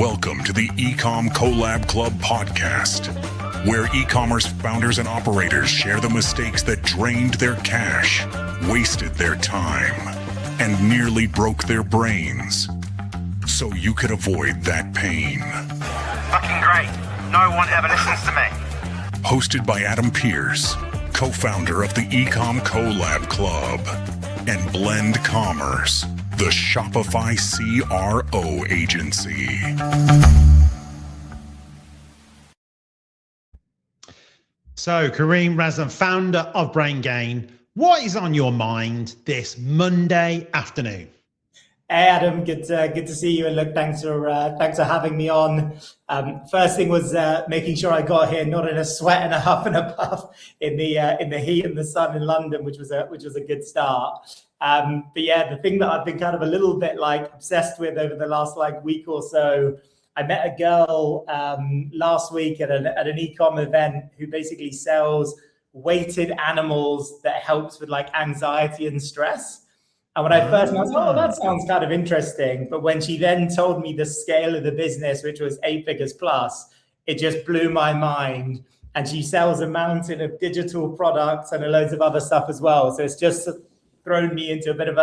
Welcome to the eCom Collab Club podcast, where e-commerce founders and operators share the mistakes that drained their cash, wasted their time, and nearly broke their brains, so you could avoid that pain. Fucking great. No one ever listens to me. Hosted by Adam Pearce, co-founder of the eCom Collab Club, and Blend Commerce, the Shopify CRO agency. So, Kareem Raslan, founder of Braingain, what is on your mind this Monday afternoon? Hey Adam, good to see you. And look, thanks for having me on. First thing was making sure I got here not in a sweat and a huff and a puff in the heat and the sun in London, which was a good start. But yeah, the thing that I've been kind of a little bit like obsessed with over the last week or so, I met a girl last week at an e-com event who basically sells weighted animals that helps with anxiety and stress. And when I first met, I was like, oh, that sounds kind of interesting. But when she then told me the scale of the business, which was 8 figures plus, it just blew my mind. And she sells a mountain of digital products and loads of other stuff as well. So it's just thrown me into a bit of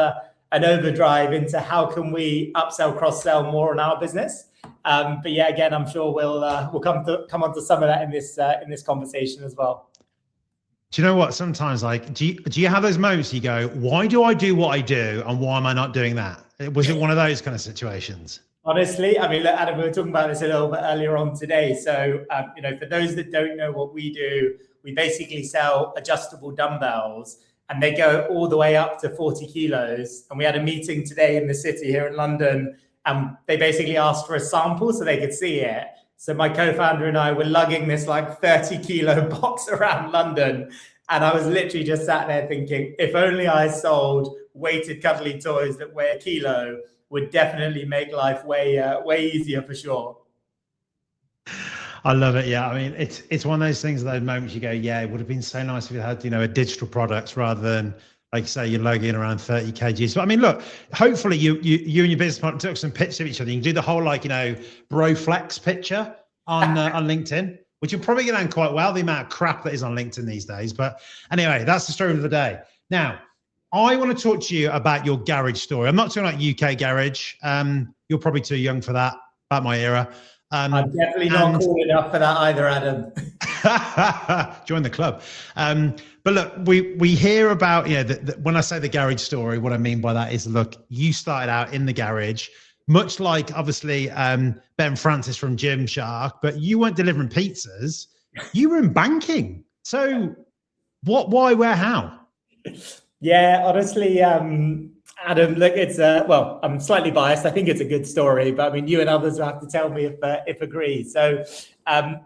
an overdrive into how can we upsell, cross-sell more on our business. But yeah, again, I'm sure we'll come on to some of that in this conversation as well. Do you know what? Sometimes, do you have those moments you go, why do I do what I do and why am I not doing that? Was it one of those kind of situations? Honestly, I mean, look, Adam, we were talking about this a little bit earlier on today. So, for those that don't know what we do, we basically sell adjustable dumbbells and they go all the way up to 40 kilos. And we had a meeting today in the city here in London and they basically asked for a sample so they could see it. So my co-founder and I were lugging this 30 kilo box around London. And I was literally just sat there thinking, if only I sold weighted cuddly toys that weigh a kilo, would definitely make life way easier for sure. I love it. Yeah. I mean, it's one of those things, those moments you go, yeah, it would have been so nice if you had, a digital products rather than, like you say, you're lugging around 30 kgs. But I mean, look, hopefully you and your business partner took some pictures of each other. You can do the whole bro flex picture on LinkedIn, which you're probably going to quite well, the amount of crap that is on LinkedIn these days. But anyway, that's the story of the day. Now, I want to talk to you about your garage story. I'm not talking about UK garage. You're probably too young for that, about my era. I'm definitely not cool enough for that either, Adam. Join the club. But look, we hear about, when I say the garage story, what I mean by that is, look, you started out in the garage, much like obviously Ben Francis from Gymshark, but you weren't delivering pizzas, you were in banking. So what, why, where, how? Yeah, honestly, Adam, look, it's I'm slightly biased. I think it's a good story, but I mean, you and others will have to tell me if agree. So,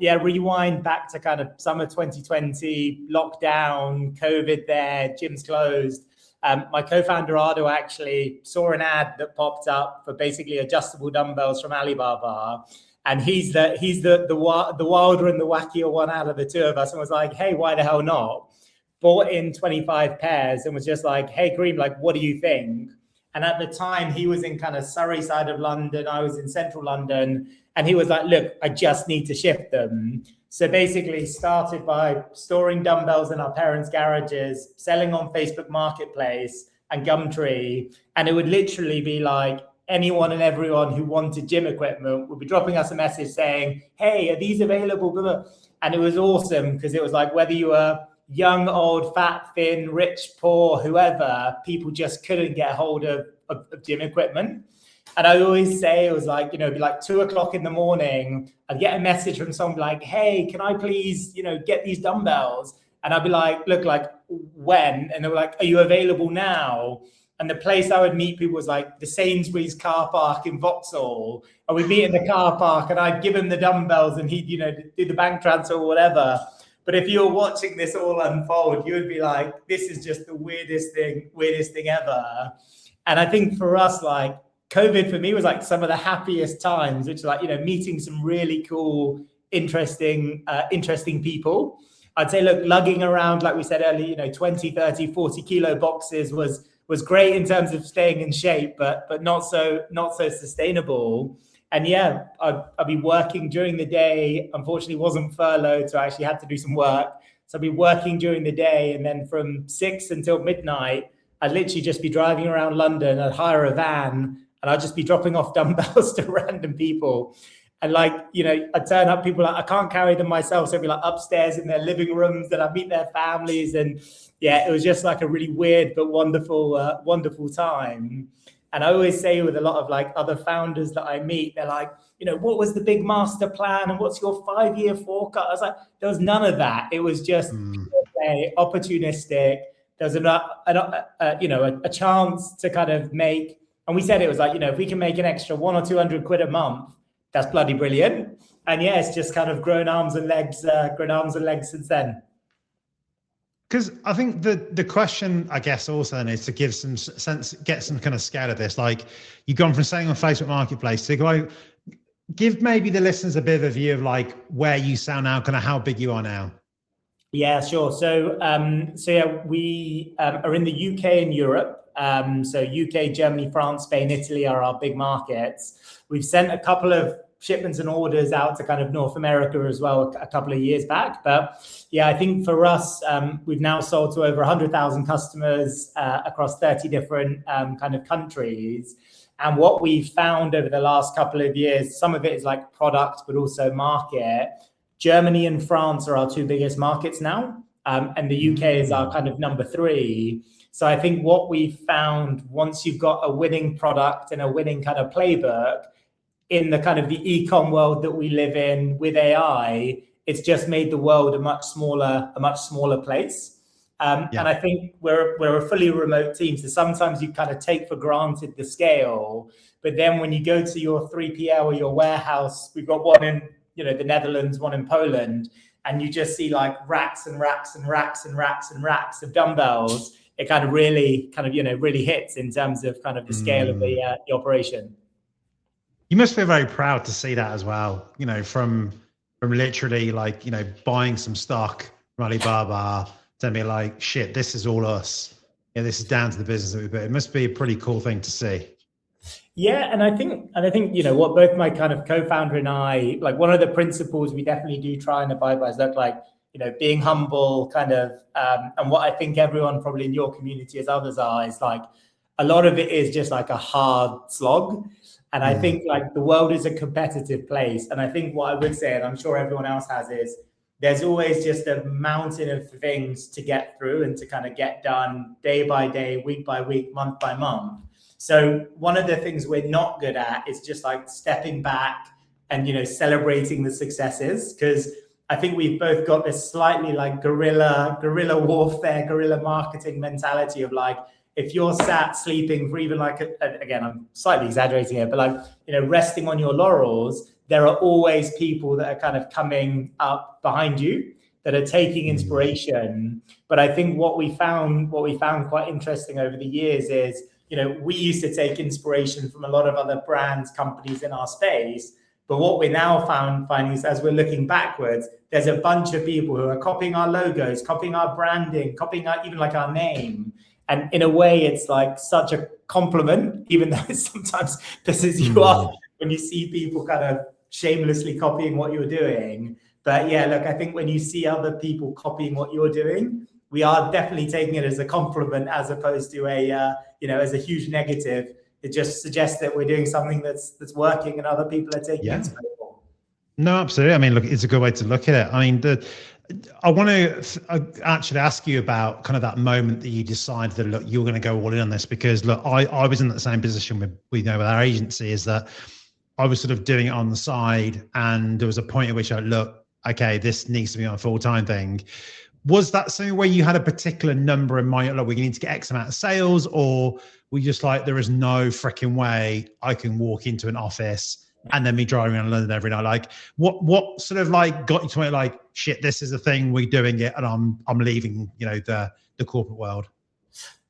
rewind back to kind of summer 2020, lockdown, COVID there, gyms closed. My co-founder Ardo actually saw an ad that popped up for basically adjustable dumbbells from Alibaba, and he's the wilder and the wackier one out of the two of us, and was like, hey, why the hell not? Bought in 25 pairs and was just like, hey, Kareem, what do you think? And at the time, he was in kind of Surrey side of London. I was in central London. And he was like, look, I just need to shift them. So basically started by storing dumbbells in our parents' garages, selling on Facebook Marketplace and Gumtree. And it would literally be like anyone and everyone who wanted gym equipment would be dropping us a message saying, hey, are these available? And it was awesome because it was like, whether you were young, old, fat, thin, rich, poor, whoever, people just couldn't get hold of gym equipment. And I always say it was it'd be 2:00 in the morning. I'd get a message from someone like, hey, can I please, get these dumbbells? And I'd be like, look, when? And they were like, are you available now? And the place I would meet people was the Sainsbury's car park in Vauxhall. And we'd meet in the car park and I'd give him the dumbbells and he'd, do the bank transfer or whatever. But if you were watching this all unfold, you would be like, this is just the weirdest thing ever. And I think for us, COVID for me was some of the happiest times, which is meeting some really cool, interesting people. I'd say, look, lugging around, like we said earlier, 20, 30, 40 kilo boxes was great in terms of staying in shape, but not so sustainable. And yeah, I'd be working during the day. Unfortunately, wasn't furloughed, so I actually had to do some work. So I'd be working during the day, and then from 6 until midnight, I'd literally just be driving around London. I'd hire a van, and I'd just be dropping off dumbbells to random people. And like, you know, I'd turn up, people like, I can't carry them myself. So I'd be like upstairs in their living rooms, then I'd meet their families. And yeah, it was just like a really weird but wonderful, wonderful time. And I always say with a lot of like other founders that I meet, they're like, you know, what was the big master plan and what's your 5-year forecast? I was like, there was none of that. It was just opportunistic. There was a chance to kind of make, and we said it was like, you know, if we can make an extra 100 or 200 quid a month, that's bloody brilliant. And yeah, it's just kind of grown arms and legs since then. Because I think the question, I guess, also then is to give some sense, get some kind of scale of this. Like, you've gone from selling on Facebook Marketplace to go, give maybe the listeners a bit of a view of like where you sell now, kind of how big you are now. Yeah, sure. So yeah, we are in the UK and Europe. So UK, Germany, France, Spain, Italy are our big markets. We've sent a couple of shipments and orders out to kind of North America as well a couple of years back. But yeah, I think for us, we've now sold to over 100,000 customers across 30 different kind of countries. And what we've found over the last couple of years, some of it is like product, but also market. Germany and France are our two biggest markets now. And the UK is our kind of number 3. So I think what we've found, once you've got a winning product and a winning kind of playbook in the kind of the e-com world that we live in with AI, it's just made the world a much smaller place. And I think we're a fully remote team. So sometimes you kind of take for granted the scale, but then when you go to your 3PL or your warehouse, we've got one in, you know, the Netherlands, one in Poland, and you just see like racks and racks and racks and racks and racks of dumbbells. It kind of really hits in terms of kind of the scale of the operation. You must feel very proud to see that as well, you know, from literally like, you know, buying some stock from Alibaba to be like, shit, this is all us. Yeah, this is down to the business that we built. It must be a pretty cool thing to see. Yeah, and I think, you know, what both my kind of co-founder and I, like one of the principles we definitely do try and abide by is that, like, you know, being humble kind of, and what I think everyone probably in your community as others are, is like, a lot of it is just like a hard slog. And I think like the world is a competitive place. And I think what I would say, and I'm sure everyone else has, is there's always just a mountain of things to get through and to kind of get done day by day, week by week, month by month. So one of the things we're not good at is just like stepping back and, you know, celebrating the successes. Because I think we've both got this slightly like guerrilla warfare, guerrilla marketing mentality of like, if you're sat sleeping for even like, again, I'm slightly exaggerating here, but like, you know, resting on your laurels, there are always people that are kind of coming up behind you that are taking inspiration. But I think what we found quite interesting over the years is, you know, we used to take inspiration from a lot of other brands, companies in our space. But what we're now finding is, as we're looking backwards, there's a bunch of people who are copying our logos, copying our branding, copying even like our name. And in a way, it's like such a compliment, even though it sometimes pisses you off when you see people kind of shamelessly copying what you're doing. But yeah, look, I think when you see other people copying what you're doing, we are definitely taking it as a compliment as opposed to as a huge negative. It just suggests that we're doing something that's working and other people are taking it. No, absolutely. I mean, look, it's a good way to look at it. I mean, I want to actually ask you about kind of that moment that you decided that, look, you're going to go all in on this, because look, I was in the same position with our agency, is that I was sort of doing it on the side, and there was a point at which I look, okay, this needs to be on a full-time thing. Was that something where you had a particular number in mind, like, we need to get X amount of sales, or were you just like, there is no freaking way I can walk into an office and then be driving around London every night? Like, what sort of like got you to it, like, shit, this is a thing, we're doing it, and I'm leaving, you know, the corporate world?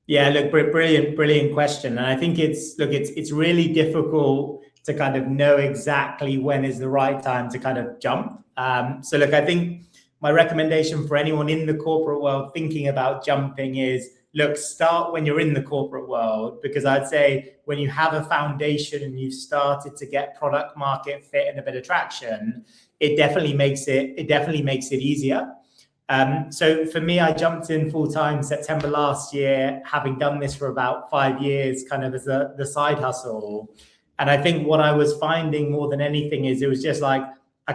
Yeah, look, brilliant question. And I think it's really difficult to kind of know exactly when is the right time to kind of jump. So look, I think my recommendation for anyone in the corporate world thinking about jumping is look, start when you're in the corporate world, because I'd say when you have a foundation and you've started to get product market fit and a bit of traction, it definitely makes it easier. So for me, I jumped in full time September last year, having done this for about 5 years, kind of as the side hustle. And I think what I was finding more than anything is it was just like, I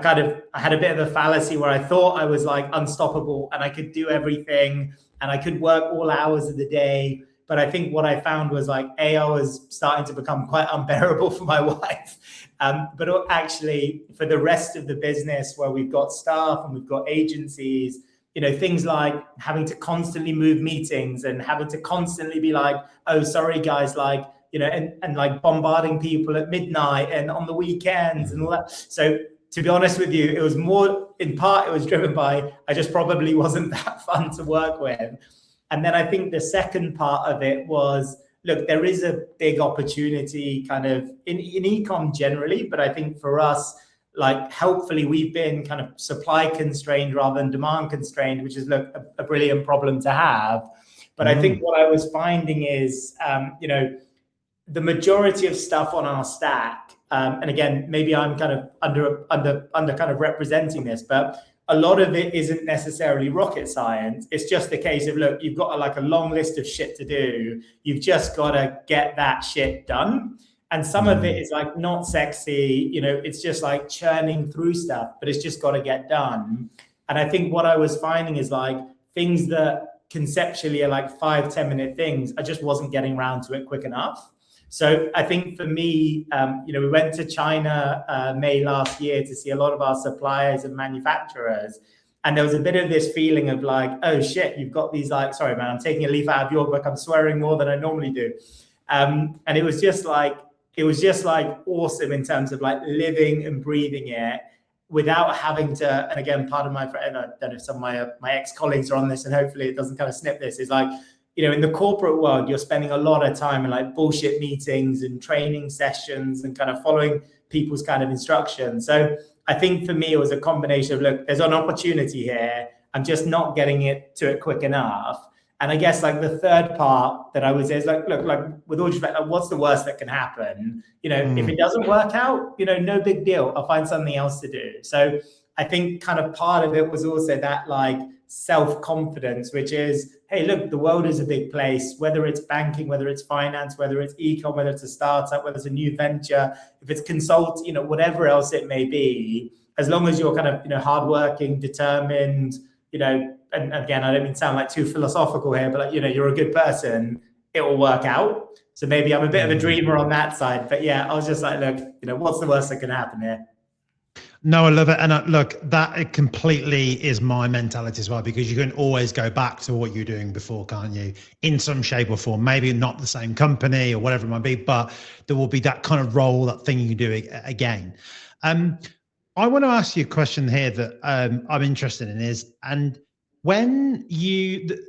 had a bit of a fallacy where I thought I was like unstoppable and I could do everything and I could work all hours of the day. But I think what I found was like, I was starting to become quite unbearable for my wife. But actually for the rest of the business where we've got staff and we've got agencies, things like having to constantly move meetings and having to constantly be like, oh, sorry guys, like, and like bombarding people at midnight and on the weekends and all that. So to be honest with you, it was more, in part, it was driven by, I just probably wasn't that fun to work with. And then I think the second part of it was, look, there is a big opportunity kind of in e-com generally, but I think for us, like, helpfully we've been kind of supply constrained rather than demand constrained, which is, look, a brilliant problem to have. But I think what I was finding is, the majority of stuff on our stack, and again, maybe I'm kind of under kind of representing this, but a lot of it isn't necessarily rocket science. It's just a case of, look, you've got a long list of shit to do. You've just got to get that shit done. And some of it is like not sexy, it's just like churning through stuff, but it's just got to get done. And I think what I was finding is like things that conceptually are like 5-10 minute things, I just wasn't getting around to it quick enough. So I think for me, we went to China May last year to see a lot of our suppliers and manufacturers. And there was a bit of this feeling of like, oh shit, you've got these like, sorry, man, I'm taking a leaf out of your book. I'm swearing more than I normally do. And it was just like awesome in terms of like living and breathing it without having to, and again, part of my friend, I don't know if some of my ex-colleagues are on this and hopefully it doesn't kind of snip this, is like, in the corporate world, you're spending a lot of time in like bullshit meetings and training sessions and kind of following people's kind of instructions. So I think for me, it was a combination of, look, there's an opportunity here. I'm just not getting to it quick enough. And I guess like the third part that I would say is like, look, like with all due respect, like, what's the worst that can happen? If it doesn't work out, no big deal. I'll find something else to do. So I think kind of part of it was also that like self-confidence, which is, hey, look, the world is a big place, whether it's banking, whether it's finance, whether it's e-com, whether it's a startup, whether it's a new venture, if it's consult, whatever else it may be, as long as you're kind of, hardworking, determined, and again, I don't mean to sound like too philosophical here, but like, you're a good person, it will work out. So maybe I'm a bit of a dreamer on that side, but yeah, I was just like, look, what's the worst that can happen here? No, I love it. And look, that completely is my mentality as well, because you can always go back to what you're doing before, can't you? In some shape or form, maybe not the same company or whatever it might be, but there will be that kind of role, that thing you do again. I want to ask you a question here that I'm interested in is, and when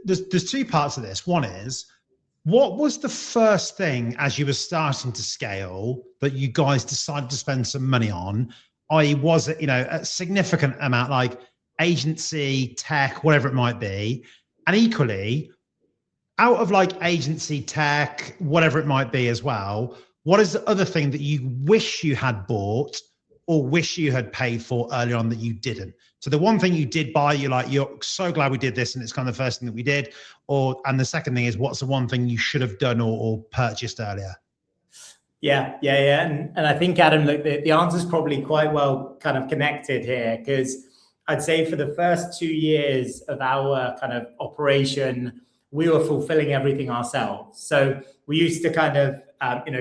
there's two parts of this. One is, what was the first thing as you were starting to scale that you guys decided to spend some money on? I.e., was it, a significant amount, like agency, tech, whatever it might be? And equally, out of like agency, tech, whatever it might be as well, what is the other thing that you wish you had bought or wish you had paid for early on that you didn't? So the one thing you did buy, you're so glad we did this and it's kind of the first thing that we did. And the second thing is, what's the one thing you should have done or purchased earlier? Yeah. And I think, Adam, look, the answer is probably quite well kind of connected here, because I'd say for the first 2 years of our kind of operation, we were fulfilling everything ourselves. So we used to kind of,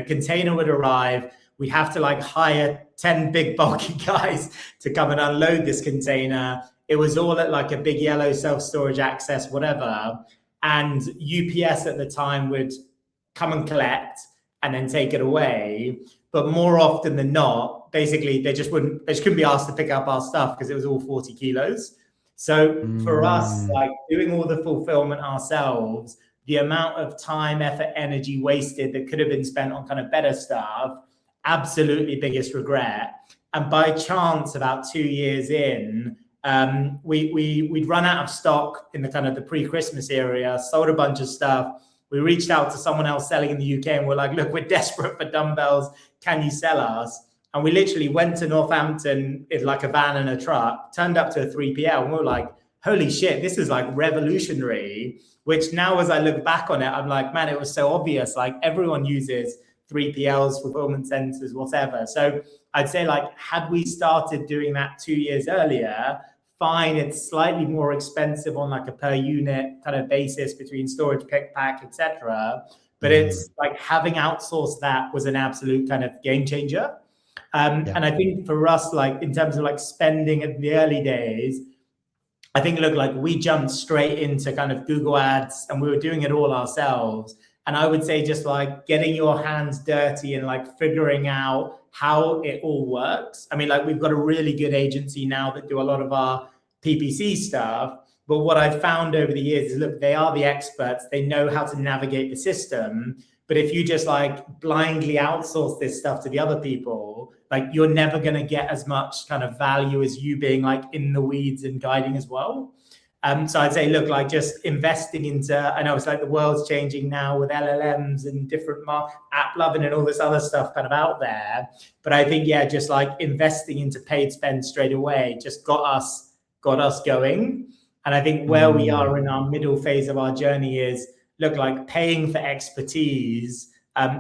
container would arrive. We have to like hire 10 big bulky guys to come and unload this container. It was all at like a big yellow self-storage access, whatever. And UPS at the time would come and collect and then take it away. But more often than not, basically they just couldn't be asked to pick up our stuff because it was all 40 kilos. So for us, like doing all the fulfillment ourselves, the amount of time, effort, energy wasted that could have been spent on kind of better stuff, absolutely biggest regret. And by chance, about 2 years in, we'd run out of stock in the kind of the pre-Christmas area, sold a bunch of stuff. We reached out to someone else selling in the UK and we're like, look, we're desperate for dumbbells. Can you sell us? And we literally went to Northampton in like a van and a truck, turned up to a 3PL, and we were like, holy shit, this is like revolutionary. Which now, as I look back on it, I'm like, man, it was so obvious. Like everyone uses 3PLs, fulfillment centers, whatever. So I'd say like, had we started doing that 2 years earlier, fine, it's slightly more expensive on like a per unit kind of basis between storage, pick, pack, etc. But it's like having outsourced that was an absolute kind of game changer. And I think for us, like in terms of like spending in the early days, I think, look, like we jumped straight into kind of Google ads and we were doing it all ourselves. And I would say just like getting your hands dirty and like figuring out how it all works. I mean, like we've got a really good agency now that do a lot of our PPC stuff. But what I've found over the years is, look, they are the experts. They know how to navigate the system. But if you just like blindly outsource this stuff to the other people, like you're never going to get as much kind of value as you being like in the weeds and guiding as well. So I'd say, look, like just investing into, I know it's like the world's changing now with LLMs and different app loving and all this other stuff kind of out there. But I think, yeah, just like investing into paid spend straight away just got us going. And I think where we are in our middle phase of our journey is, look, like paying for expertise.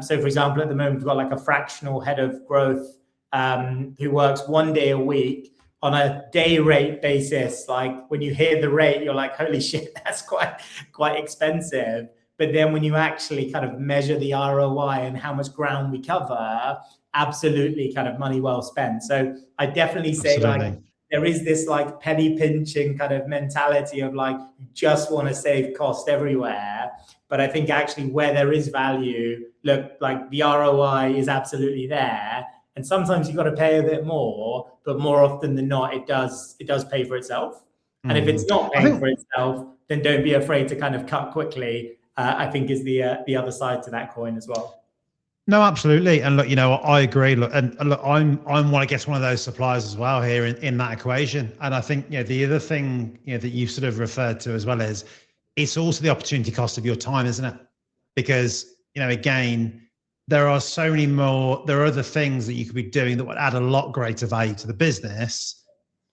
So for example, at the moment, we've got like a fractional head of growth who works 1 day a week on a day rate basis. Like when you hear the rate, you're like, holy shit, that's quite expensive. But then when you actually kind of measure the ROI and how much ground we cover, absolutely kind of money well spent. So I definitely say like, there is this like penny pinching kind of mentality of like, you just want to save cost everywhere. But I think actually where there is value, look, like the ROI is absolutely there. And sometimes you've got to pay a bit more, but more often than not, it does pay for itself. And if it's not paying for itself, then don't be afraid to kind of cut quickly, I think is the other side to that coin as well. No, absolutely. And look, you know, I agree. Look, and look, I'm I guess one of those suppliers as well here in that equation. And I think, you know, the other thing, you know, that you sort of referred to as well is it's also the opportunity cost of your time, isn't it? Because, you know, again, there are so many more, there are other things that you could be doing that would add a lot greater value to the business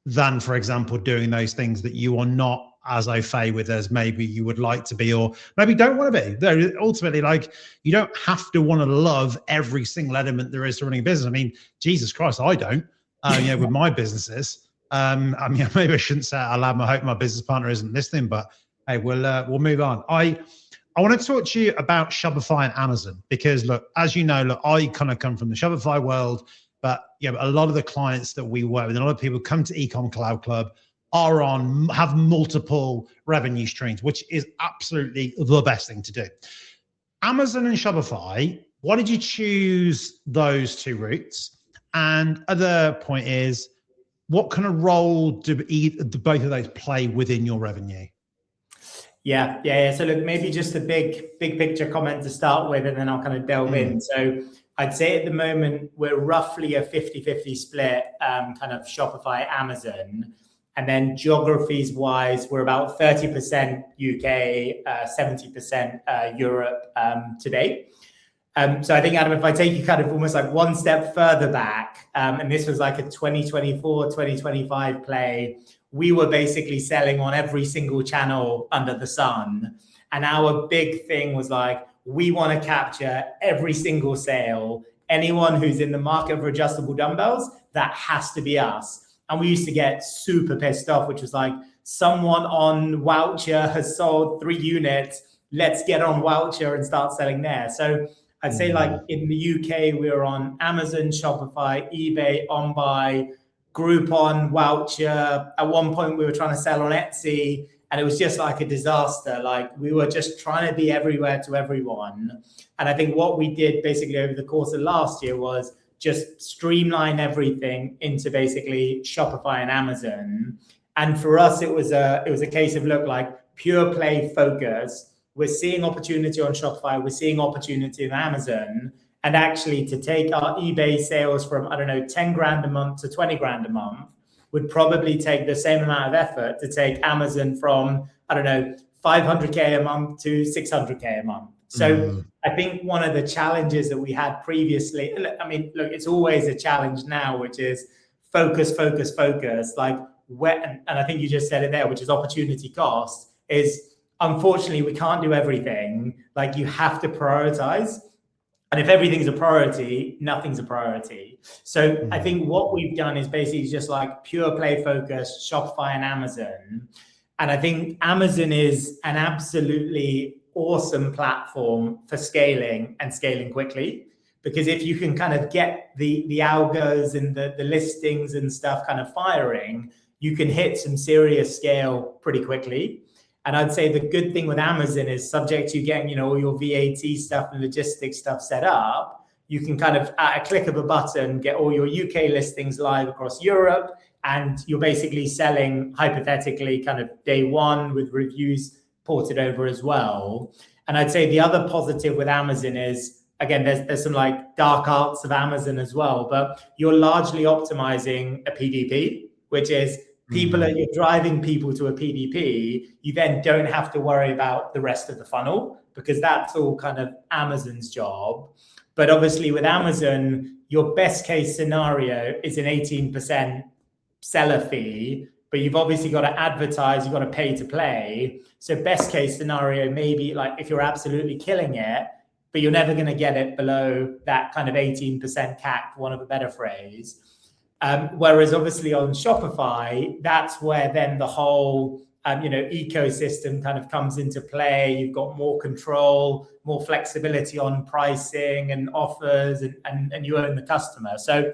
than, for example, doing those things that you are not as au fait with as maybe you would like to be, or maybe don't want to be. They're ultimately, like, you don't have to want to love every single element there is to running a business. I mean, Jesus Christ, I don't, you know, with my businesses. I mean, maybe I shouldn't say it out loud. I hope my business partner isn't listening, but hey, we'll move on. I want to talk to you about Shopify and Amazon because, look, as you know, look, I kind of come from the Shopify world, but you know, a lot of the clients that we work with, and a lot of people come to Ecom Cloud Club have multiple revenue streams, which is absolutely the best thing to do. Amazon and Shopify, why did you choose those two routes? And other point is, what kind of role do both of those play within your revenue? Yeah. So look, maybe just a big picture comment to start with, and then I'll kind of delve in. So I'd say at the moment, we're roughly a 50-50 split, kind of Shopify, Amazon. And then geographies wise, we're about 30% UK, 70% Europe today. So I think, Adam, if I take you kind of almost like one step further back, and this was like a 2024, 2025 play, we were basically selling on every single channel under the sun. And our big thing was like, we want to capture every single sale. Anyone who's in the market for adjustable dumbbells, that has to be us. And we used to get super pissed off, which was like, someone on Voucher has sold 3 units. Let's get on Voucher and start selling there. So I'd say like in the UK, we were on Amazon, Shopify, eBay, OnBuy, Groupon, Voucher. At one point, we were trying to sell on Etsy, and it was just like a disaster. Like we were just trying to be everywhere to everyone. And I think what we did basically over the course of last year was just streamline everything into basically Shopify and Amazon. And for us, it was a case of, look, like pure play focus. We're seeing opportunity on Shopify. We're seeing opportunity in Amazon. And actually to take our eBay sales from, I don't know, 10 grand a month to 20 grand a month, would probably take the same amount of effort to take Amazon from, I don't know, 500K a month to 600K a month. So I think one of the challenges that we had previously, I mean, look, it's always a challenge now, which is focus, like where, and I think you just said it there, which is opportunity cost, is unfortunately we can't do everything. Like you have to prioritize. And if everything's a priority, nothing's a priority. So I think what we've done is basically just like pure play focus, Shopify and Amazon. And I think Amazon is an absolutely awesome platform for scaling and scaling quickly. Because if you can kind of get the algos and the listings and stuff kind of firing, you can hit some serious scale pretty quickly. And I'd say the good thing with Amazon is, subject to you getting, you know, all your VAT stuff and logistics stuff set up, you can kind of at a click of a button get all your UK listings live across Europe, and you're basically selling hypothetically kind of day one with reviews ported over as well. And I'd say the other positive with Amazon is, again, there's some like dark arts of Amazon as well, but you're largely optimizing a PDP, which is you're driving people to a PDP. You then don't have to worry about the rest of the funnel, because that's all kind of Amazon's job. But obviously with Amazon, your best case scenario is an 18% seller fee, but you've obviously got to advertise, you've got to pay to play. So best case scenario, maybe like if you're absolutely killing it, but you're never going to get it below that kind of 18% CAC, for want of a better phrase. Whereas obviously on Shopify, that's where then the whole ecosystem kind of comes into play. You've got more control, more flexibility on pricing and offers, and you own the customer. So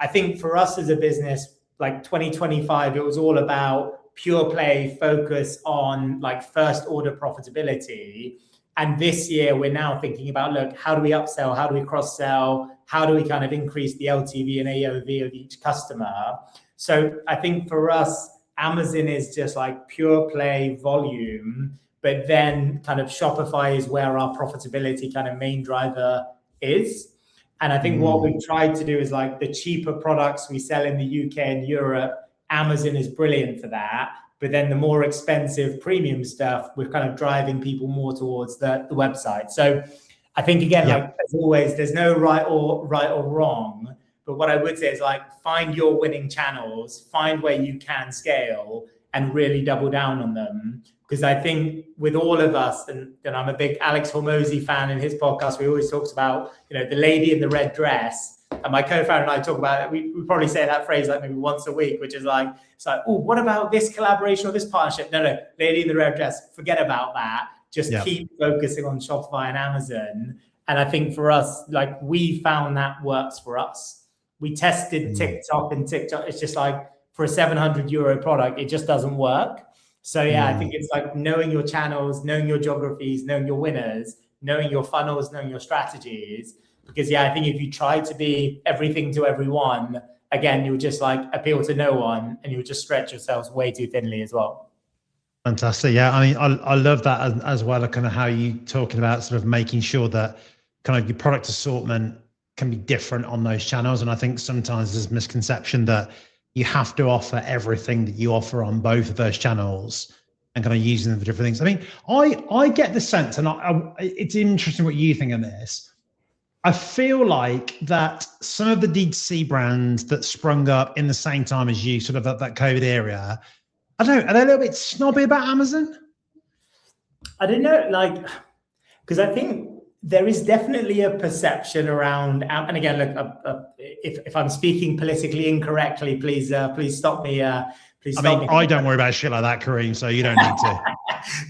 I think for us as a business, like 2025, it was all about pure play focus on like first order profitability. And this year we're now thinking about, look, how do we upsell? How do we cross sell? How do we kind of increase the LTV and AOV of each customer? So I think for us, Amazon is just like pure play volume, but then kind of Shopify is where our profitability kind of main driver is. And I think what we've tried to do is like the cheaper products we sell in the UK and Europe, Amazon is brilliant for that. But then the more expensive premium stuff, we're kind of driving people more towards the website. So I think, again, like as always, there's no right or wrong. But what I would say is like, find your winning channels, find where you can scale and really double down on them. Because I think with all of us, and I'm a big Alex Hormozy fan, in his podcast, we always talks about, the lady in the red dress. And my co-founder and I talk about it. We probably say that phrase like maybe once a week, which is like, it's like, oh, what about this collaboration or this partnership? No, lady in the red dress, forget about that. Just keep focusing on Shopify and Amazon. And I think for us, like we found that works for us. We tested TikTok, and TikTok, it's just like for a €700 product, it just doesn't work. So I think it's like knowing your channels, knowing your geographies, knowing your winners, knowing your funnels, knowing your strategies. Because I think if you try to be everything to everyone, again, you'll just like appeal to no one, and you'll just stretch yourselves way too thinly as well. Fantastic. Yeah, I mean, I love that as well, kind of how you talking about sort of making sure that kind of your product assortment can be different on those channels. And I think sometimes there's a misconception that you have to offer everything that you offer on both of those channels and kind of using them for different things. I mean, I get the sense, and it's interesting what you think of this. I feel like that some of the D2C brands that sprung up in the same time as you, sort of that COVID era, I don't know, are they a little bit snobby about Amazon? I don't know, like, because I think there is definitely a perception around, and again, look, if I'm speaking politically incorrectly, please stop me. I don't worry about shit like that, Kareem, so you don't need to.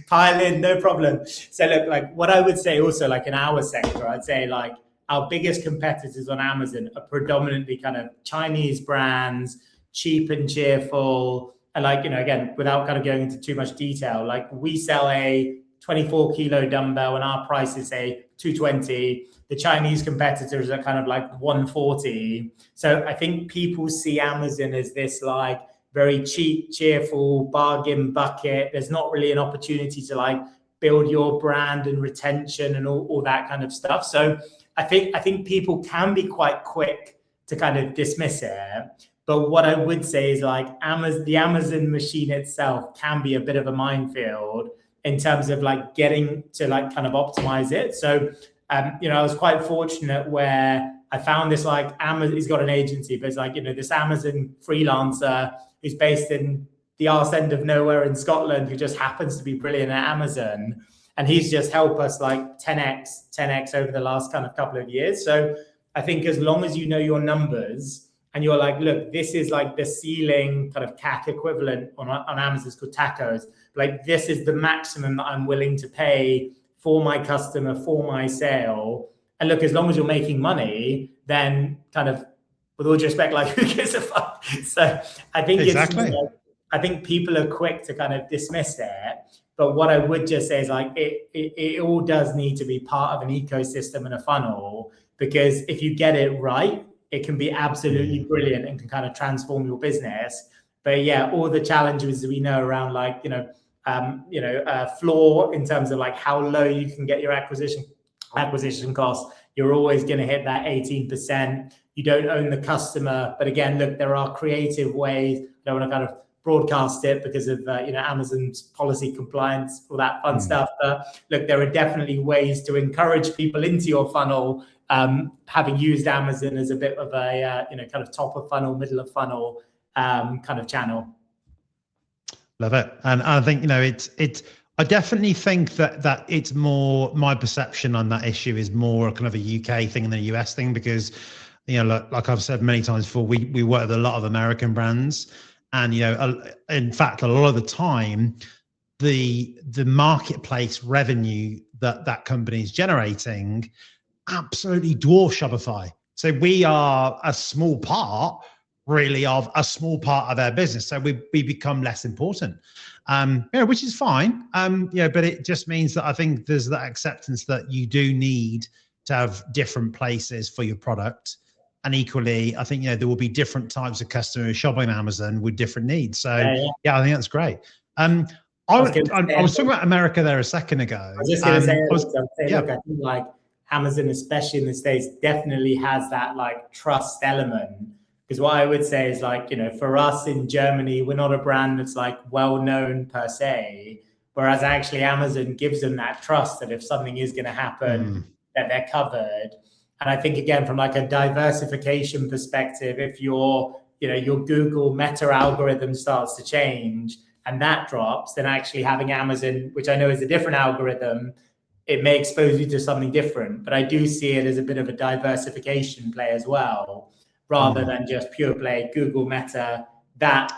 Pile in, no problem. So look, like what I would say also, like in our sector, I'd say like our biggest competitors on Amazon are predominantly kind of Chinese brands, cheap and cheerful. And like, again, without kind of going into too much detail, like we sell a 24 kilo dumbbell and our price is say 220. The Chinese competitors are kind of like 140. So I think people see Amazon as this like very cheap, cheerful bargain bucket. There's not really an opportunity to like build your brand and retention and all that kind of stuff. So I think people can be quite quick to kind of dismiss it. But what I would say is like the Amazon machine itself can be a bit of a minefield in terms of like getting to like kind of optimize it. So, I was quite fortunate where I found this like Amazon, he's got an agency, but it's like, this Amazon freelancer who's based in the arse end of nowhere in Scotland, who just happens to be brilliant at Amazon. And he's just helped us like 10x over the last kind of couple of years. So I think as long as you know your numbers and you're like, look, this is like the ceiling kind of CAC equivalent on Amazon, it's called tacos. Like this is the maximum that I'm willing to pay for my customer, for my sale. And look, as long as you're making money, then kind of, with all due respect, like who gives a fuck? So I think exactly. I think people are quick to kind of dismiss it. But what I would just say is like, it all does need to be part of an ecosystem and a funnel, because if you get it right, it can be absolutely brilliant and can kind of transform your business. But yeah, all the challenges we know around like, floor in terms of like how low you can get your acquisition costs, you're always going to hit that 18%. You don't own the customer. But again, look, there are creative ways. I don't want to kind of broadcast it because of Amazon's policy compliance, all that fun stuff. But look, there are definitely ways to encourage people into your funnel, having used Amazon as a bit of a kind of top of funnel, middle of funnel kind of channel. Love it. And I think it's I definitely think that it's more, my perception on that issue is more kind of a UK thing than a US thing, because like I've said many times before, we work with a lot of American brands. And, in fact, a lot of the time, the marketplace revenue that company is generating absolutely dwarfs Shopify. So we are a small part, really, of a small part of their business. So we become less important, which is fine. But it just means that I think there's that acceptance that you do need to have different places for your product. And equally, I think, there will be different types of customers shopping on Amazon with different needs. So I think that's great. I was talking about America there a second ago. I was just going to say, look, I think like Amazon, especially in the States, definitely has that like trust element. Because what I would say is like, for us in Germany, we're not a brand that's like well known per se, whereas actually Amazon gives them that trust that if something is going to happen, that they're covered. And I think, again, from like a diversification perspective, if your Google meta algorithm starts to change and that drops, then actually having Amazon, which I know is a different algorithm, it may expose you to something different. But I do see it as a bit of a diversification play as well, rather than just pure play Google meta. That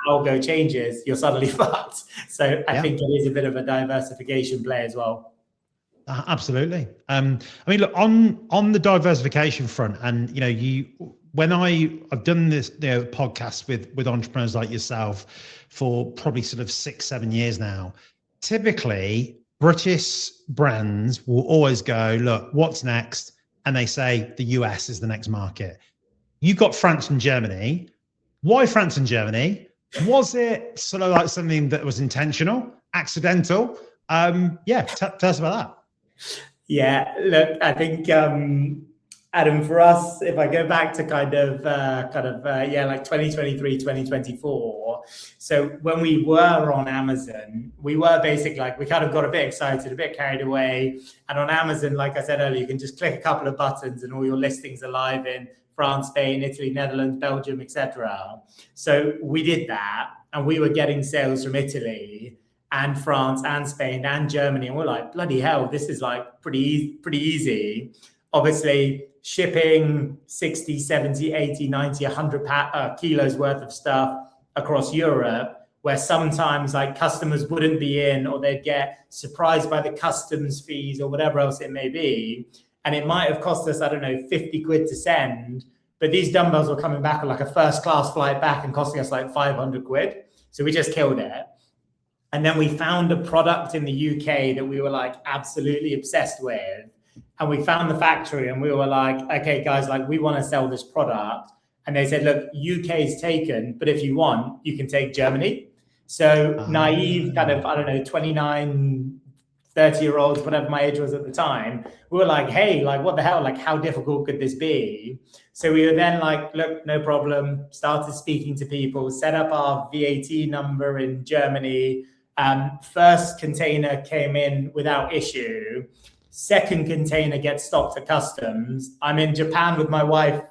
algo changes, you're suddenly fucked. So I think it is a bit of a diversification play as well. Absolutely. I mean, look, on the diversification front, and when I've done this podcast with entrepreneurs like yourself for probably sort of 6-7 years now, typically British brands will always go, look, what's next? And they say the US is the next market. You've got France and Germany. Why France and Germany? Was it sort of like something that was intentional, accidental? Tell us about that. Yeah, look, I think, Adam, for us, if I go back to like 2023, 2024. So when we were on Amazon, we were basically like, we kind of got a bit excited, a bit carried away. And on Amazon, like I said earlier, you can just click a couple of buttons and all your listings are live in France, Spain, Italy, Netherlands, Belgium, etc. So we did that, and we were getting sales from Italy and France and Spain and Germany. And we're like, bloody hell, this is like pretty easy. Obviously, shipping 60, 70, 80, 90, 100 kilos worth of stuff across Europe, where sometimes like customers wouldn't be in, or they'd get surprised by the customs fees or whatever else it may be. And it might have cost us, 50 quid to send, but these dumbbells were coming back on like a first class flight back and costing us like 500 quid. So we just killed it. And then we found a product in the UK that we were like absolutely obsessed with. And we found the factory and we were like, okay, guys, like we want to sell this product. And they said, look, UK is taken, but if you want, you can take Germany. So naive kind of, 29, 30-year-olds, whatever my age was at the time, we were like, hey, like, what the hell? Like, how difficult could this be? So we were then like, look, no problem. Started speaking to people, set up our VAT number in Germany. First container came in without issue. Second container gets stopped at customs. I'm in Japan with my wife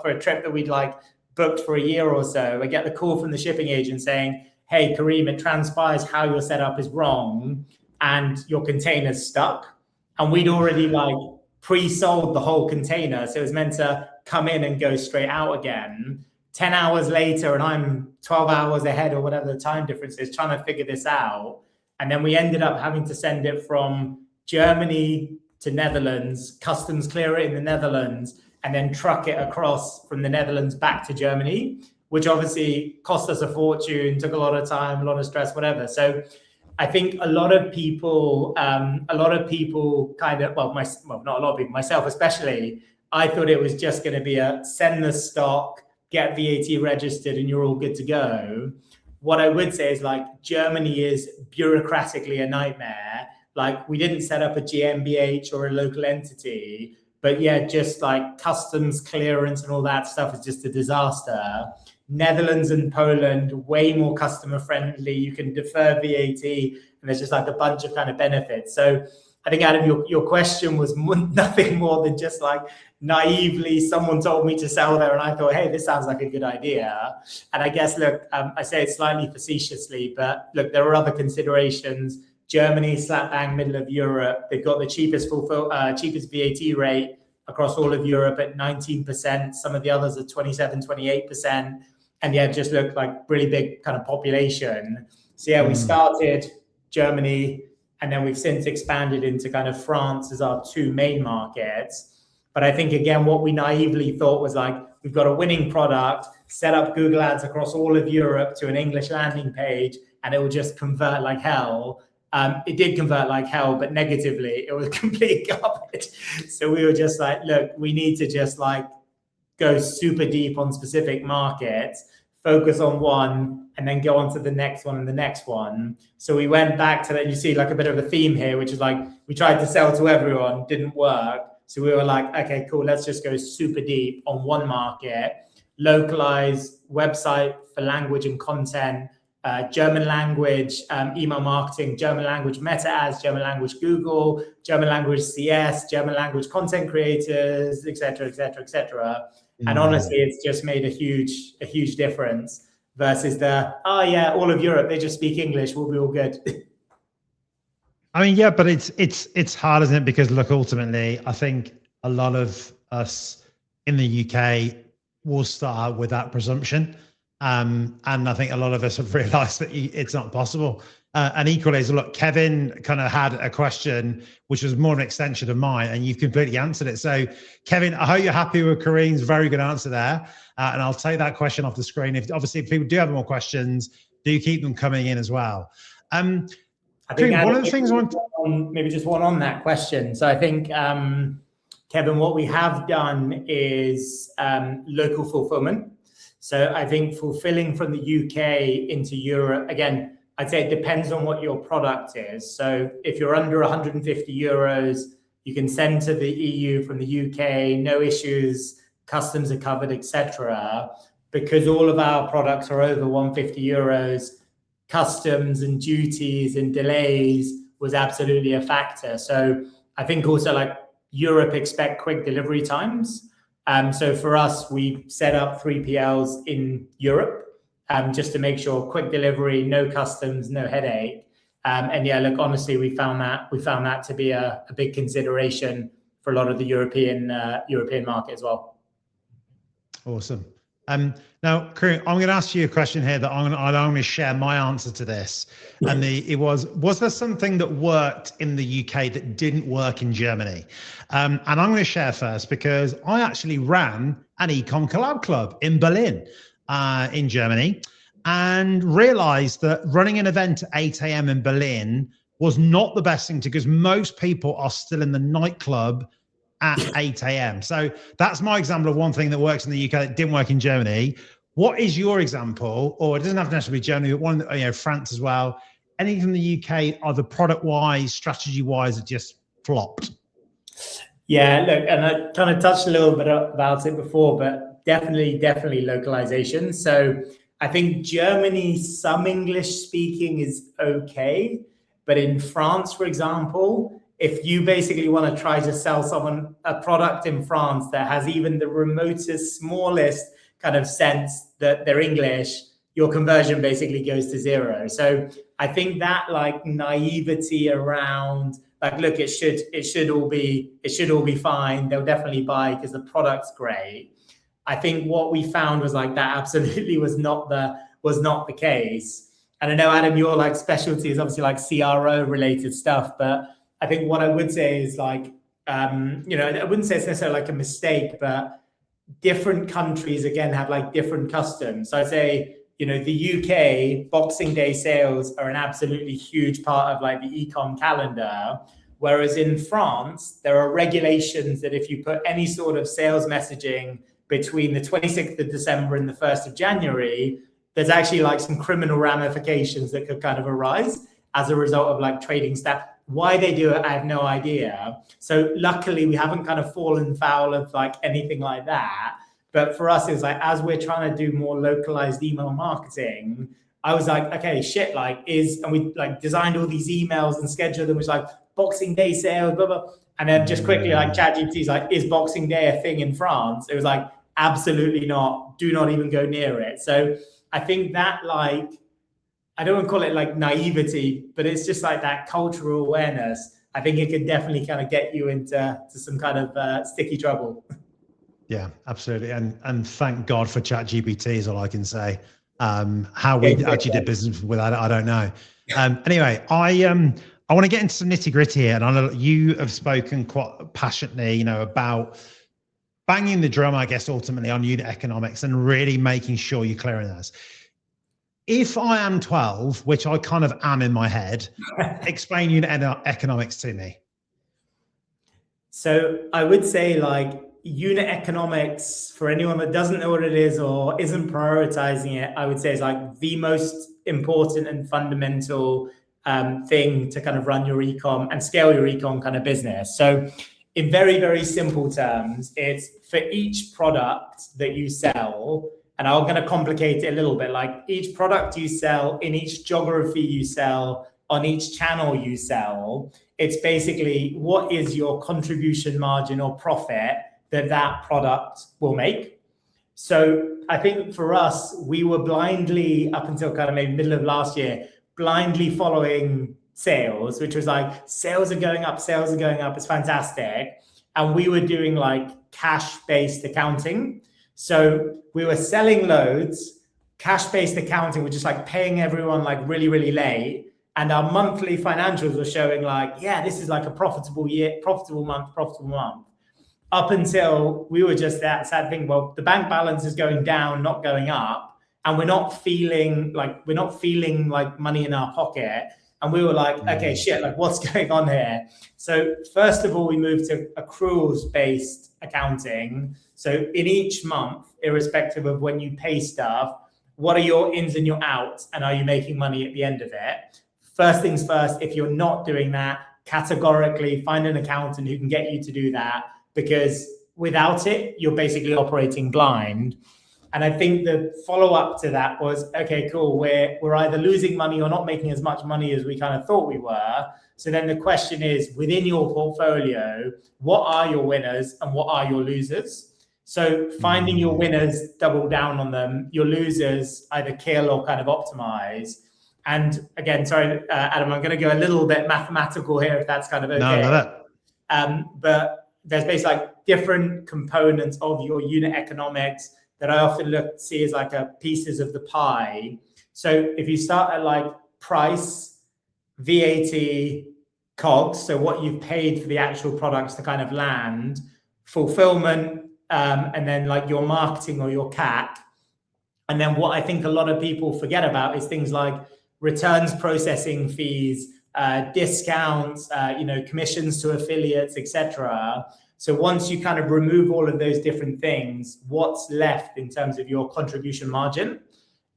for a trip that we'd like booked for a year or so. I get the call from the shipping agent saying, hey, Kareem, it transpires how your setup is wrong and your container's stuck. And we'd already like pre-sold the whole container. So it was meant to come in and go straight out again. 10 hours later, and I'm 12 hours ahead or whatever the time difference is, trying to figure this out. And then we ended up having to send it from Germany to Netherlands, customs clear it in the Netherlands, and then truck it across from the Netherlands back to Germany, which obviously cost us a fortune, took a lot of time, a lot of stress, whatever. So I think a lot of people kind of, not a lot of people, myself especially, I thought it was just going to be a send the stock, get VAT registered, and you're all good to go. What I would say is like Germany is bureaucratically a nightmare. Like we didn't set up a GmbH or a local entity, but yeah, just like customs clearance and all that stuff is just a disaster. Netherlands and Poland, way more customer friendly. You can defer VAT, and there's just like a bunch of kind of benefits. So I think, Adam, your question was nothing more than just like naively, someone told me to sell there, and I thought, hey, this sounds like a good idea. And I guess, look, I say it slightly facetiously, but look, there are other considerations. Germany, slap bang middle of Europe, they've got the cheapest VAT rate across all of Europe at 19%. Some of the others are 27, 28%. And yeah, just look like really big kind of population. So yeah, we started Germany, and then we've since expanded into kind of France as our two main markets. But I think, again, what we naively thought was like, we've got a winning product, set up Google Ads across all of Europe to an English landing page, and it will just convert like hell. It did convert like hell, but negatively. It was complete garbage. So we were just like, look, we need to just like go super deep on specific markets, focus on one, and then go on to the next one and the next one. So we went back to that. You see like a bit of a theme here, which is like, we tried to sell to everyone, didn't work. So we were like, okay, cool, let's just go super deep on one market, localize website for language and content, German language, email marketing, German language meta ads, German language Google, German language CS, German language content creators, et cetera, et cetera, et cetera. And honestly, it's just made a huge difference versus all of Europe, they just speak English, we'll be all good. I mean, yeah, but it's hard, isn't it? Because look, ultimately, I think a lot of us in the UK will start with that presumption. And I think a lot of us have realized that it's not possible. And equally, so look, Kevin kind of had a question, which was more an extension of mine, and you've completely answered it. So Kevin, I hope you're happy with Kareem's very good answer there. And I'll take that question off the screen. If people do have more questions, do keep them coming in as well. I think Kareem, one of the things I want maybe just one on that question. So I think, Kevin, what we have done is local fulfillment. So I think fulfilling from the UK into Europe, again, I'd say it depends on what your product is. So if you're under 150 euros, you can send to the EU from the UK, no issues, customs are covered, etc. Because all of our products are over 150 euros, customs and duties and delays was absolutely a factor. So I think also like Europe expect quick delivery times. So for us, we set up 3PLs in Europe just to make sure quick delivery, no customs, no headache. And yeah, look, honestly, we found that to be a big consideration for a lot of the European market as well. Awesome. Now, Kareem, I'm going to ask you a question here that I'm going to share my answer to this. And it was there something that worked in the UK that didn't work in Germany? And I'm going to share first because I actually ran an ecom collab club in Berlin, in Germany, and realized that running an event at 8 a.m. in Berlin was not the best thing to, because most people are still in the nightclub at 8 a.m. So that's my example of one thing that works in the UK that didn't work in Germany. What is your example? Or it doesn't have to necessarily be Germany, but one, France as well. anything in the UK, either product-wise, strategy-wise, that just flopped? Yeah, look, and I kind of touched a little bit about it before, but definitely localization. So I think Germany, some English speaking is okay, but in France, for example, if you basically want to try to sell someone a product in France that has even the remotest, smallest kind of sense that they're English, your conversion basically goes to zero. So I think that like naivety around like, look, it should all be fine. They'll definitely buy because the product's great. I think what we found was like that absolutely was not the case. And I know, Adam, your like specialty is obviously like CRO related stuff, but I think what I would say is like, you know, I wouldn't say it's necessarily like a mistake, but different countries again have like different customs. So I'd say, you know, the UK Boxing Day sales are an absolutely huge part of like the e-com calendar. Whereas in France, there are regulations that if you put any sort of sales messaging between the 26th of December and the 1st of January, there's actually like some criminal ramifications that could kind of arise as a result of like trading staff. Why they do it, I have no idea. So luckily we haven't kind of fallen foul of like anything like that. But for us, it's like, as we're trying to do more localized email marketing, I was like, okay, shit, like and we like designed all these emails and scheduled them, which like Boxing Day sales, blah, blah. And then just quickly like ChatGPT is like, is Boxing Day a thing in France? It was like, absolutely not, do not even go near it. So I think that like, I don't want to call it like naivety, but it's just like that cultural awareness. I think it can definitely kind of get you into some kind of sticky trouble. Yeah, absolutely. And thank God for ChatGPT is all I can say. How we actually did business without it, I don't know. Anyway, I want to get into some nitty gritty here. And I know you have spoken quite passionately, you know, about banging the drum, I guess, ultimately on unit economics and really making sure you're clearing those. If I am 12, which I kind of am in my head, explain unit economics to me. So I would say like unit economics, for anyone that doesn't know what it is or isn't prioritizing it, I would say is like the most important and fundamental thing to kind of run your e-com and scale your e-com kind of business. So in very, very simple terms, it's for each product that you sell, and I'm going to complicate it a little bit, like each product you sell in each geography you sell on each channel you sell, it's basically what is your contribution margin or profit that product will make. So I think for us, we were blindly, up until kind of maybe middle of last year, blindly following sales, which was like, sales are going up, it's fantastic. And we were doing like cash-based accounting. So we were selling loads, cash-based accounting, we're just like paying everyone like really, really late. And our monthly financials were showing like, yeah, this is like a profitable year, profitable month. Up until we were just that sad thing, well, the bank balance is going down, not going up. And we're not feeling like money in our pocket. And we were like, okay, shit, like what's going on here? So first of all, we moved to accruals-based accounting. So in each month, irrespective of when you pay stuff, what are your ins and your outs? And are you making money at the end of it? First things first, if you're not doing that, categorically find an accountant who can get you to do that, because without it, you're basically operating blind. And I think the follow-up to that was, okay, cool, we're either losing money or not making as much money as we kind of thought we were. So then the question is, within your portfolio, what are your winners and what are your losers? So finding your winners, double down on them, your losers, either kill or kind of optimize. And again, sorry, Adam, I'm going to go a little bit mathematical here, if that's kind of okay. No. But there's basically like different components of your unit economics that I often see as like a pieces of the pie. So if you start at like price, VAT, COGS, so what you've paid for the actual products to kind of land, fulfillment, and then like your marketing or your CAC. And then what I think a lot of people forget about is things like returns processing fees, discounts, commissions to affiliates, etc. So once you kind of remove all of those different things, what's left in terms of your contribution margin?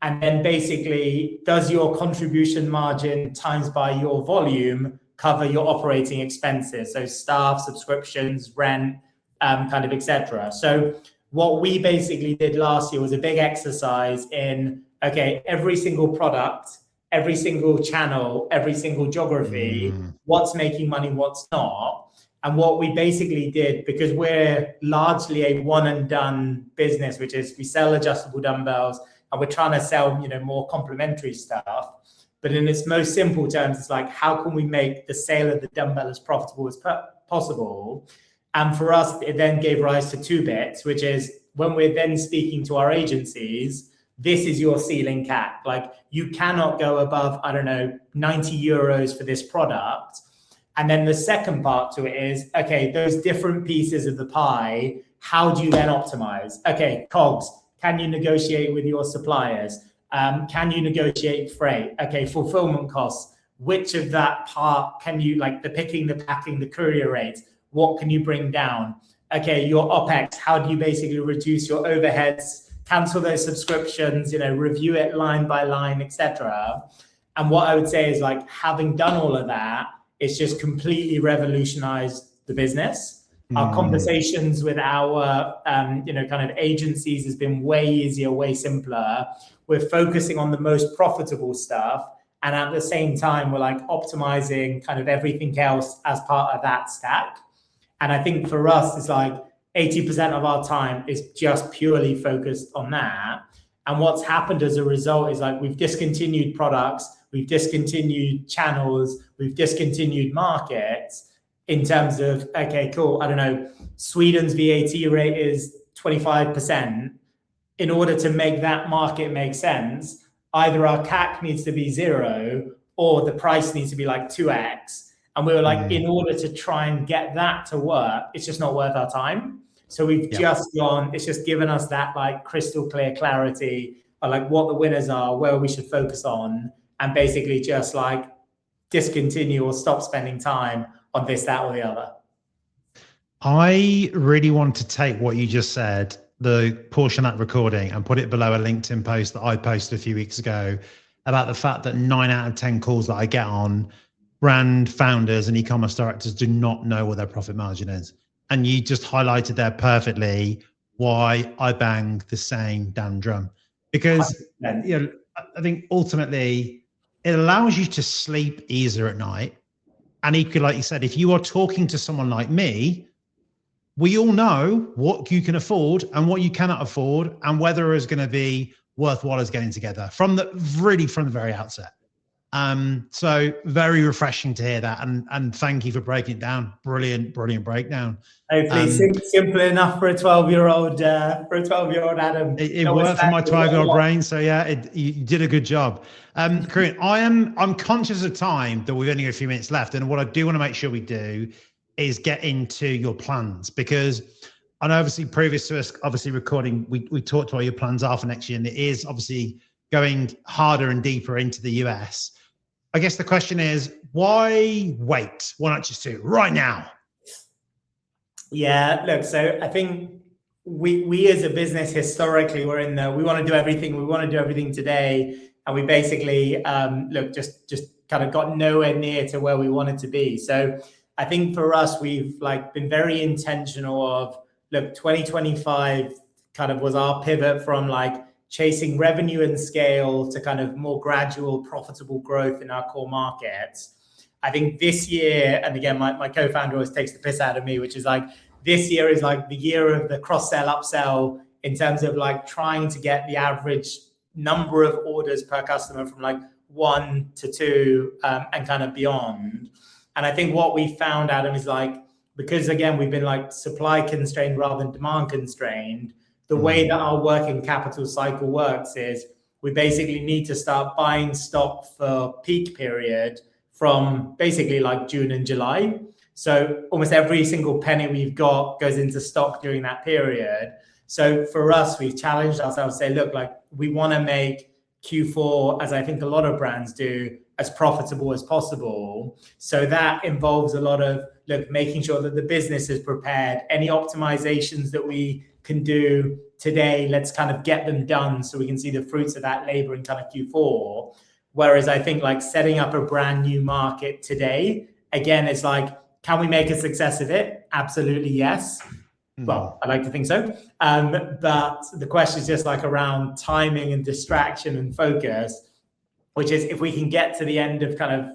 And then basically, does your contribution margin times by your volume cover your operating expenses? So staff, subscriptions, rent, kind of, etc. So what we basically did last year was a big exercise in, okay, every single product, every single channel, every single geography, what's making money, what's not. And what we basically did, because we're largely a one and done business, which is we sell adjustable dumbbells and we're trying to sell, more complementary stuff. But in its most simple terms, it's like, how can we make the sale of the dumbbell as profitable as possible? And for us, it then gave rise to two bits, which is when we're then speaking to our agencies, this is your ceiling CAC. Like, you cannot go above, 90 euros for this product. And then the second part to it is, okay, those different pieces of the pie, how do you then optimize? Okay, COGS, can you negotiate with your suppliers? Can you negotiate freight? Okay, fulfillment costs, which of that part can you, like the picking, the packing, the courier rates, what can you bring down? Okay, your OPEX, how do you basically reduce your overheads, cancel those subscriptions, review it line by line, etc. And what I would say is, like, having done all of that, it's just completely revolutionized the business. Our conversations with our, kind of agencies has been way easier, way simpler. We're focusing on the most profitable stuff. And at the same time, we're like optimizing kind of everything else as part of that stack. And I think for us, it's like 80% of our time is just purely focused on that. And what's happened as a result is, like, we've discontinued products, we've discontinued channels, we've discontinued markets in terms of, okay, cool, Sweden's VAT rate is 25%. In order to make that market make sense, either our CAC needs to be 0 or the price needs to be like 2x. And we were like, in order to try and get that to work, it's just not worth our time. So we've just gone, it's just given us that like crystal clear clarity of like what the winners are, where we should focus on, and basically just like discontinue or stop spending time on this, that, or the other. I really want to take what you just said, the portion of that recording, and put it below a LinkedIn post that I posted a few weeks ago about the fact that 9 out of 10 calls that I get on, brand founders and e-commerce directors do not know what their profit margin is. And you just highlighted there perfectly why I bang the same damn drum. Because I think ultimately it allows you to sleep easier at night. And equally, like you said, if you are talking to someone like me, we all know what you can afford and what you cannot afford, and whether it's going to be worthwhile as getting together from the very outset. So very refreshing to hear that, and thank you for breaking it down. Brilliant breakdown. Hopefully simple enough for a 12-year-old Adam. It worked for my 12-year-old brain, so yeah, you did a good job. Kareem, I'm conscious of time, that we've only got a few minutes left, and what I do want to make sure we do is get into your plans, because I know obviously previous to us obviously recording, we talked about what your plans are for next year, and it is obviously going harder and deeper into the US. I guess the question is, why wait? Why not just do it right now? Yeah, look, so I think we as a business historically, we're in we want to do everything today, and we basically just kind of got nowhere near to where we wanted to be. So I think for us, we've like been very intentional of, look, 2025 kind of was our pivot from like chasing revenue and scale to kind of more gradual profitable growth in our core markets. I think this year, and again, my co-founder always takes the piss out of me, which is like, this year is like the year of the cross-sell, upsell, in terms of like trying to get the average number of orders per customer from like 1 to 2 and kind of beyond. And I think what we found, Adam, is like, because again, we've been like supply constrained rather than demand constrained, the way that our working capital cycle works is we basically need to start buying stock for peak period from basically like June and July. So almost every single penny we've got goes into stock during that period. So for us, we've challenged ourselves to say, look, like we want to make Q4, as I think a lot of brands do, as profitable as possible. So that involves a lot of making sure that the business is prepared. Any optimizations that we can do today, let's kind of get them done so we can see the fruits of that labor in kind of Q4. Whereas I think like setting up a brand new market today, again, it's like, can we make a success of it? Absolutely, yes. Well, I like to think so. But the question is just like around timing and distraction and focus, which is if we can get to the end of kind of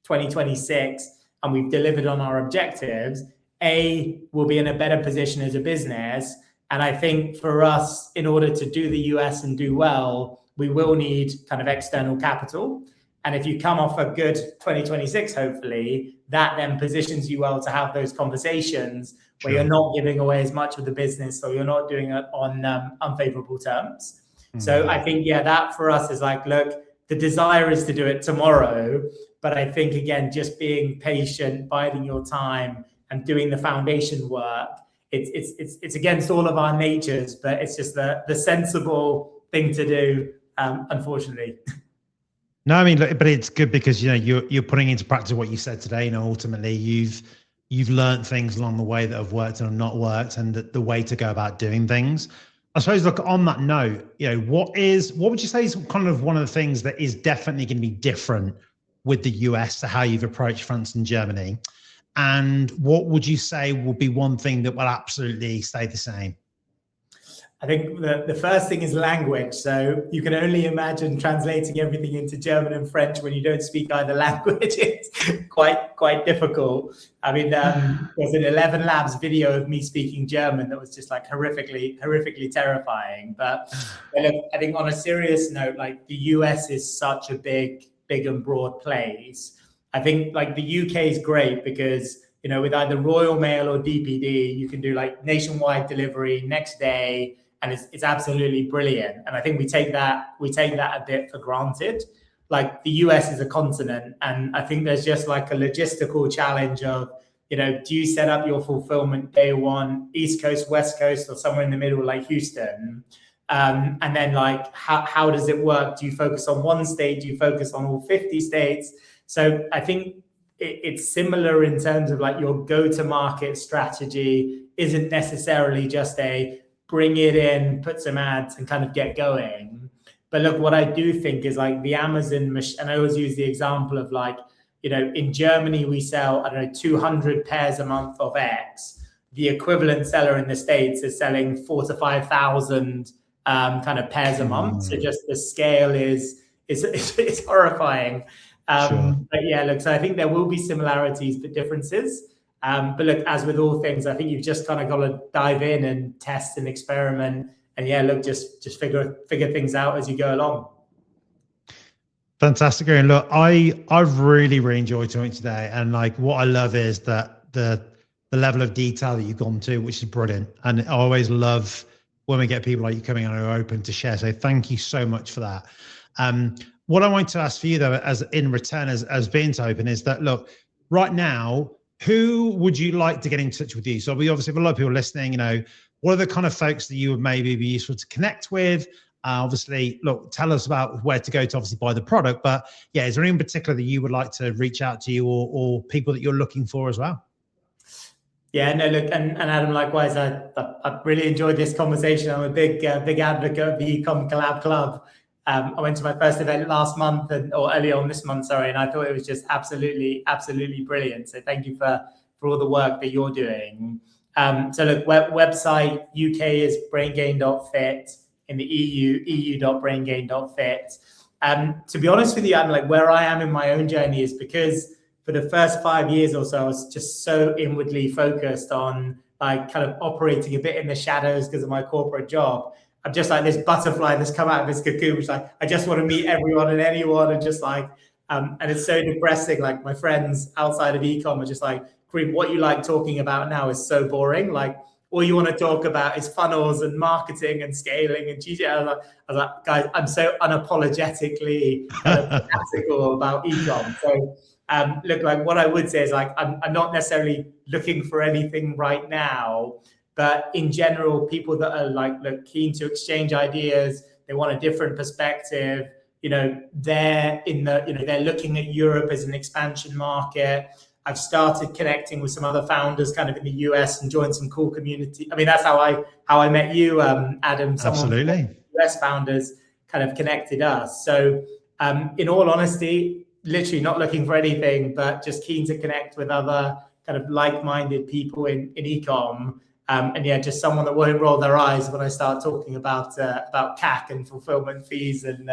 2026 and we've delivered on our objectives, we'll be in a better position as a business. And I think for us, in order to do the US and do well, we will need kind of external capital. And if you come off a good 2026, hopefully, that then positions you well to have those conversations where you're not giving away as much of the business, or you're not doing it on unfavorable terms. So I think, that for us is like, look, the desire is to do it tomorrow. But I think, again, just being patient, biding your time and doing the foundation work, it's against all of our natures, but it's just the sensible thing to do, unfortunately. No, I mean, but it's good because, you're putting into practice what you said today. Ultimately you've learned things along the way that have worked and have not worked, and the way to go about doing things. I suppose, look, on that note, what would you say is kind of one of the things that is definitely going to be different with the US to how you've approached France and Germany? And what would you say will be one thing that will absolutely stay the same? I think the first thing is language. So you can only imagine translating everything into German and French when you don't speak either language. It's quite difficult. I mean, there's an 11 Labs video of me speaking German that was just like horrifically terrifying. But look, I think on a serious note, like the US is such a big and broad place. I think like the UK is great because, with either Royal Mail or DPD, you can do like nationwide delivery next day. And it's absolutely brilliant. And I think we take that a bit for granted. Like the US is a continent. And I think there's just like a logistical challenge of, do you set up your fulfillment day one, East Coast, West Coast, or somewhere in the middle like Houston? And then like, how does it work? Do you focus on one state? Do you focus on all 50 states? So I think it's similar in terms of like your go-to-market strategy isn't necessarily just a bring it in, put some ads and kind of get going. But look, what I do think is like the Amazon, and I always use the example of like, in Germany, we sell, 200 pairs a month of X. The equivalent seller in the States is selling 4,000 to 5,000 kind of pairs a month. So just the scale is horrifying. Sure. But look, so I think there will be similarities but differences. But look, as with all things, I think you've just kind of got to dive in and test and experiment, and look, just figure things out as you go along. Fantastic. And look, I've really enjoyed talking today, and like what I love is that the level of detail that you've gone to, which is brilliant. And I always love when we get people like you coming on who are open to share. So thank you so much for that. What I want to ask for you though, as in return, as being so open, is that look, right now, who would you like to get in touch with you? So we obviously have a lot of people listening, what are the kind of folks that you would maybe be useful to connect with? Obviously, look, tell us about where to go to obviously buy the product, but is there anything in particular that you would like to reach out to you or people that you're looking for as well? Yeah, no, look, and Adam, likewise, I really enjoyed this conversation. I'm a big advocate of the eCom Collab Club. I went to my first event last month or early on this month, and I thought it was just absolutely brilliant. So thank you for all the work that you're doing. So look, website UK is braingain.fit, in the eu.braingain.fit. To be honest with you, Adam, like where I am in my own journey is because for the first 5 years or so, I was just so inwardly focused on like kind of operating a bit in the shadows because of my corporate job. I'm just like this butterfly that's come out of this cocoon, which like, I just want to meet everyone and anyone and just like, and it's so depressing. Like my friends outside of ecom are just like, Kareem, what you like talking about now is so boring. Like all you want to talk about is funnels and marketing and scaling and GG. I was like, guys, I'm so unapologetically practical about ecom. So look, like what I would say is like, I'm not necessarily looking for anything right now. But in general, people that are like keen to exchange ideas, they want a different perspective. They're looking at Europe as an expansion market. I've started connecting with some other founders kind of in the US and joined some cool community. I mean, that's how I met you, Adam. Absolutely. US founders kind of connected us. So in all honesty, literally not looking for anything, but just keen to connect with other kind of like-minded people in e-com. And yeah, just someone that won't roll their eyes when I start talking about CAC and fulfillment fees and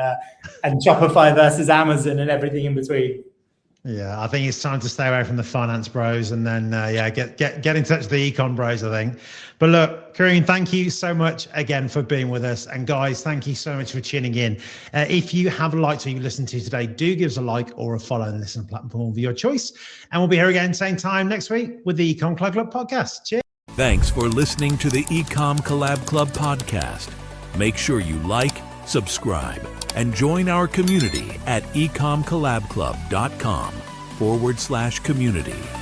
Shopify versus Amazon and everything in between. Yeah, I think it's time to stay away from the finance bros and then get in touch with the econ bros, I think. But look, Kareem, thank you so much again for being with us. And guys, thank you so much for tuning in. If you have liked what you listened to today, do give us a like or a follow and listen platform of your choice. And we'll be here again same time next week with the Ecom Club podcast. Cheers. Thanks for listening to the Ecom Collab Club podcast. Make sure you like, subscribe, and join our community at ecomcollabclub.com/community.